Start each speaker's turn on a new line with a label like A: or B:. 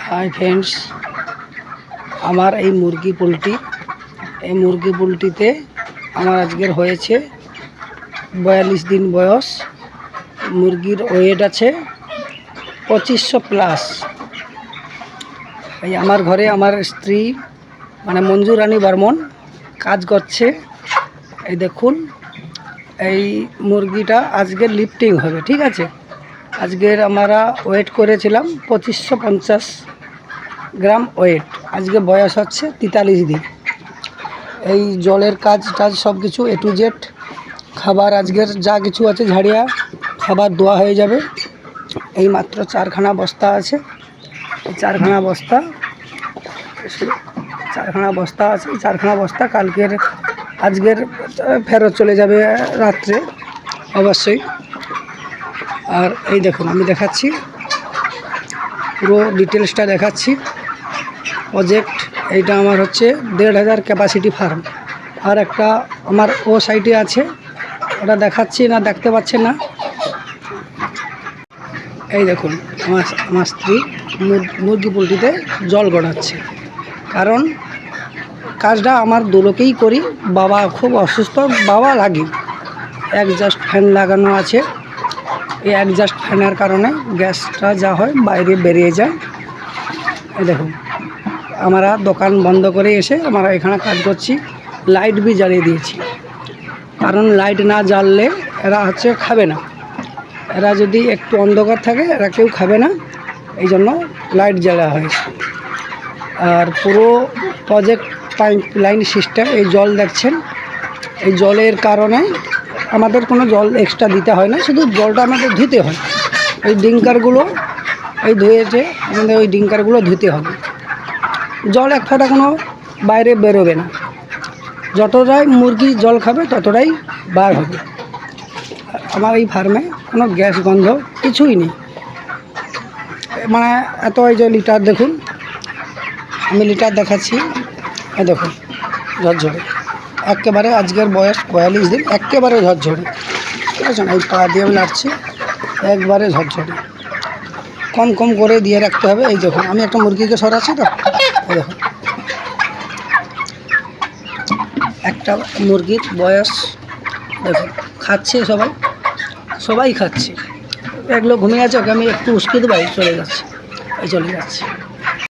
A: Hi friends, আমার এই মুরগি পোলট্রিতে আমার আজকের হয়েছে 42 দিন বয়স। মুরগির ওয়েট আছে 2500 প্লাস। এই আমার ঘরে আমার স্ত্রী মানে মঞ্জু রানী বর্মন কাজ করছে। এই দেখুন, এই মুরগিটা আজকের লিফটিং হবে, ঠিক আছে। আজকের আমরা ওয়েট করেছিলাম 2550 গ্রাম ওয়েট। আজকে বয়স হচ্ছে 43 দিন। এই জলের কাজ সব কিছু A to Z, খাবার আজকের যা কিছু আছে ঝাড়িয়া খাবার দেওয়া হয়ে যাবে। এই মাত্র 4খানা বস্তা আছে। এই 4খানা বস্তা আছে। 4খানা বস্তা আজকের ফেরত চলে যাবে রাত্রে অবশ্যই। আর এই দেখুন, আমি দেখাচ্ছি, পুরো ডিটেলসটা দেখাচ্ছি। প্রজেক্ট এইটা আমার হচ্ছে 1500 ক্যাপাসিটি ফার্ম। আর একটা আমার ও সাইডে আছে, ওটা দেখাচ্ছি না, দেখতে পাচ্ছেন না। এই দেখুন, আমার স্ত্রী মুরগি পোলট্রিতে জল গড়াচ্ছে। কারণ কাজটা আমার দুলোকেই করি। বাবা খুব অসুস্থ, বাবা লাগে। অ্যাডজাস্ট ফ্যান লাগানো আছে। এই অ্যাডজাস্ট ফ্যানের কারণে গ্যাসটা যা হয় বাইরে বেরিয়ে যায়। এই দেখুন, আমরা দোকান বন্ধ করে এসে আমরা এখানে কাজ করছি। লাইট भी জ্বালিয়ে দিয়েছি, কারণ লাইট না জ্বাললে এরা খাবে না। এরা যদি একটু অন্ধকার থাকে এরা কেউ খাবে না, এই জন্য লাইট জ্বালা হয়েছে। আর পুরো প্রজেক্ট পাইপ লাইন সিস্টেম। এই জল দেখছেন, এই জলের কারণে আমাদের কোনো জল এক্সট্রা দিতে হয় না, শুধু জলটা আমাদের ধুতে হয়। এই ডিঙ্কারগুলো ধুয়েছে, আমাদের ওই ডিঙ্কারগুলো ধুতে হবে। জল এক ফোঁটা কোনো বাইরে বেরোবে না। যতটাই মুরগি জল খাবে ততটাই বার হবে। আমার এই ফার্মে কোনো গ্যাস গন্ধ কিছুই নেই। মানে এত, এই যে লিটার দেখুন, আমি লিটার দেখাচ্ছি। দেখুন, ঝরঝরে একেবারে। আজকের বয়স 42 দিন, একেবারে ঝরঝরে, ঠিক আছে। এই পা দিয়ে নাড়ছি, একবারে ঝরঝরে। কম করে দিয়ে রাখতে হবে। এই দেখুন, আমি একটা মুরগিকে সরাচ্ছি তো, এই দেখুন, একটা মুরগির বয়স দেখুন। খাচ্ছে সবাই খাচ্ছে। এগুলো ঘুমিয়ে আছে, ওকে আমি একটু উস্কে দেবো, চলে যাচ্ছে।